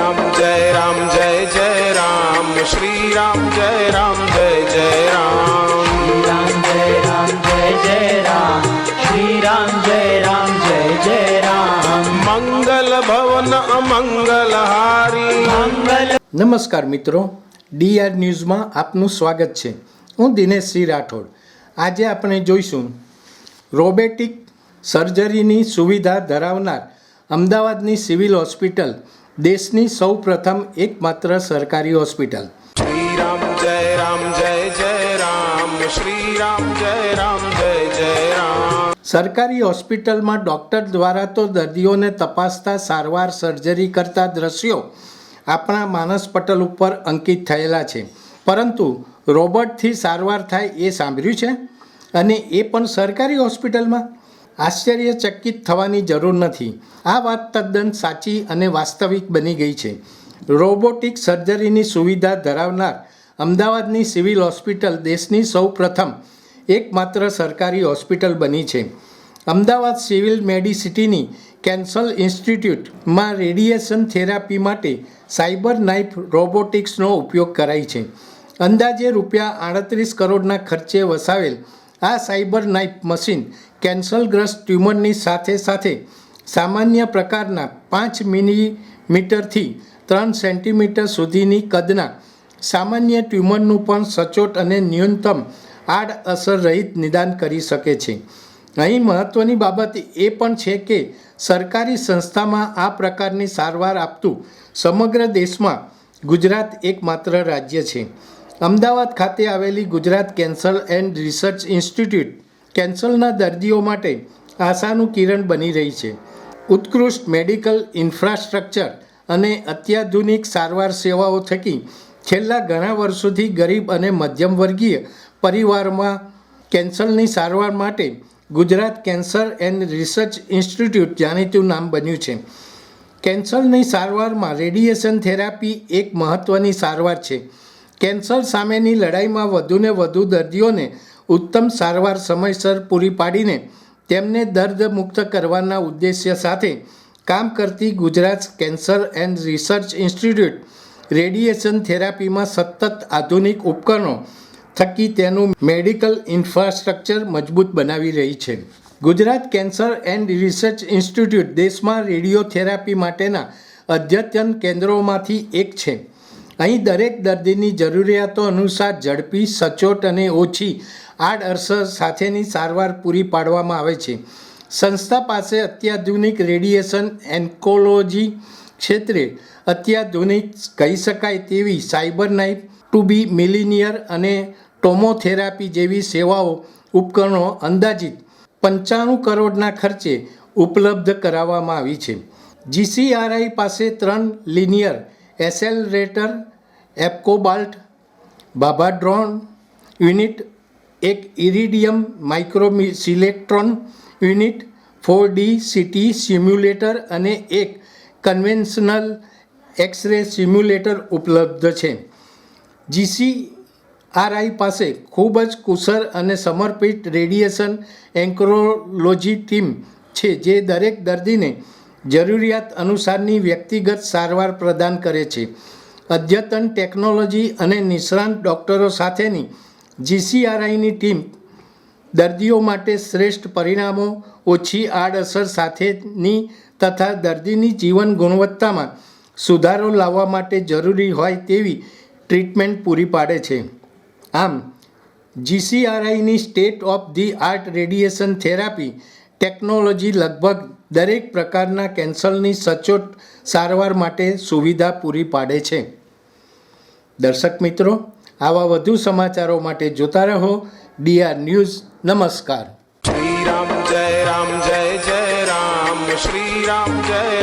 राम जय जय राम श्री राम जय जय राम राम जय जय राम श्री राम जय राम मंगल भवन अमंगल हारी मंगल। નમસ્કાર મિત્રો, ડીઆર ન્યૂઝમાં આપનું સ્વાગત છે. હું દિનેશ સિંહ રાઠોડ. આજે આપણે જોઈશું રોબોટિક સર્જરીની સુવિધા ધરાવનાર અમદાવાદની સિવિલ હોસ્પિટલ દેશની સૌપ્રથમ એકમાત્ર સરકારી હોસ્પિટલ. श्री राम जय राम श्री राम जय जय राम. સરકારી હોસ્પિટલમાં ડૉક્ટર દ્વારા તો દર્દીઓને તપાસતા સારવાર સર્જરી કરતા દ્રશ્યો આપણા માનસ પટલ ઉપર અંકિત થયેલા છે, પરંતુ રોબોટથી સારવાર થાય એ સાંભળ્યું છે, અને એ પણ સરકારી હોસ્પિટલમાં? આશ્ચર્યચકિત થવાની જરૂર નથી. આ વાત તદ્દન સાચી અને વાસ્તવિક બની ગઈ છે. રોબોટિક સર્જરીની સુવિધા ધરાવનાર અમદાવાદની સિવિલ હોસ્પિટલ દેશની સૌપ્રથમ એકમાત્ર સરકારી હોસ્પિટલ બની છે. અમદાવાદ સિવિલ મેડિસિટીની કેન્સર ઇન્સ્ટિટ્યૂટમાં રેડિયેશન થેરાપી માટે સાયબર નાઇફ રોબોટિક્સનો ઉપયોગ કરાય છે. અંદાજે ₹38 કરોડના ખર્ચે વસાવેલ આ સાયબર નાઇફ મશીન કેન્સરગ્રસ્ત ટ્યુમરની સાથે સાથે સામાન્ય પ્રકારના 5 મિલીમીટરથી 3 સેન્ટીમીટર સુધીની કદના સામાન્ય ટ્યુમરનું પણ સચોટ અને ન્યૂનતમ આડઅસર રહિત નિદાન કરી શકે છે. અહીં મહત્ત્વની બાબત એ પણ છે કે સરકારી સંસ્થામાં આ પ્રકારની સારવાર આપતું સમગ્ર દેશમાં ગુજરાત એકમાત્ર રાજ્ય છે. અમદાવાદ ખાતે આવેલી Gujarat cancer and research institute કેન્સરના દર્દીઓ માટે આશાનું કિરણ બની રહી છે. ઉત્કૃષ્ટ મેડિકલ ઇન્ફ્રાસ્ટ્રક્ચર અને અત્યાધુનિક સારવાર સેવાઓ થકી છેલ્લા ઘણા વર્ષોથી ગરીબ અને મધ્યમ વર્ગીય પરિવારોમાં કેન્સરની સારવાર માટે Gujarat cancer and research institute જાણીતું નામ બન્યું છે. કેન્સરની સારવારમાં રેડિયેશન થેરાપી એક મહત્ત્વની સારવાર છે. કેન્સર સામેની લડાઈમાં વધુને વધુ દર્દીઓને ઉત્તમ સારવાર સમયસર પૂરી પાડીને તેમને દર્દ મુક્ત કરવાના ઉદ્દેશ્ય સાથે કામ કરતી Gujarat cancer and research institute radiation થેરાપીમાં સતત આધુનિક ઉપકરણો થકી તેનું મેડિકલ ઇન્ફ્રાસ્ટ્રક્ચર મજબૂત બનાવી રહી છે. Gujarat cancer and research institute દેશમાં રેડિયોથેરાપી માટેના અદ્યતન કેન્દ્રોમાંથી એક છે. અહીં દરેક દર્દીની જરૂરિયાતો અનુસાર ઝડપી, સચોટ અને ઓછી આડઅસર સાથેની સારવાર પૂરી પાડવામાં આવે છે. સંસ્થા પાસે અત્યાધુનિક રેડિયેશન ઓન્કોલોજી ક્ષેત્રે અત્યાધુનિક કહી શકાય તેવી સાયબર નાઇફ, 2B મિલિનિયર અને ટોમોથેરાપી જેવી સેવાઓ ઉપકરણો અંદાજિત 95 કરોડના ખર્ચે ઉપલબ્ધ કરાવવામાં આવી છે. GCRI પાસે 3 લિનિયર એસેલરેટર, એપકોબાલ્ટ ભાભાડ્રોન યુનિટ, એક ઇરિડિયમ માઇક્રોસિલેક્ટ્રોન યુનિટ, 4D CT સિમ્યુલેટર અને એક કન્વેન્શનલ એક્સ-રે સિમ્યુલેટર ઉપલબ્ધ છે. GCRI પાસે ખૂબ જ કુશળ અને સમર્પિત રેડિયેશન ઓન્કોલોજી ટીમ છે, જે દરેક દર્દીને જરૂરિયાત અનુસારની વ્યક્તિગત સારવાર પ્રદાન કરે છે. અદ્યતન ટેકનોલોજી અને નિષ્ણાત ડૉક્ટરો સાથેની GCRIની ટીમ દર્દીઓ માટે શ્રેષ્ઠ પરિણામો, ઓછી આડઅસર સાથેની તથા દર્દીની જીવન ગુણવત્તામાં સુધારો લાવવા માટે જરૂરી હોય તેવી ટ્રીટમેન્ટ પૂરી પાડે છે. આમ GCRIની state of the art radiation therapy technology લગભગ દરેક પ્રકારના કેન્સરની સચોટ સારવાર માટે સુવિધા પૂરી પાડે છે. દર્શક મિત્રો, આવા વધુ સમાચારો માટે જોતા રહો ડીઆર ન્યૂઝ. નમસ્કાર. श्री राम जय जय राम श्री राम जय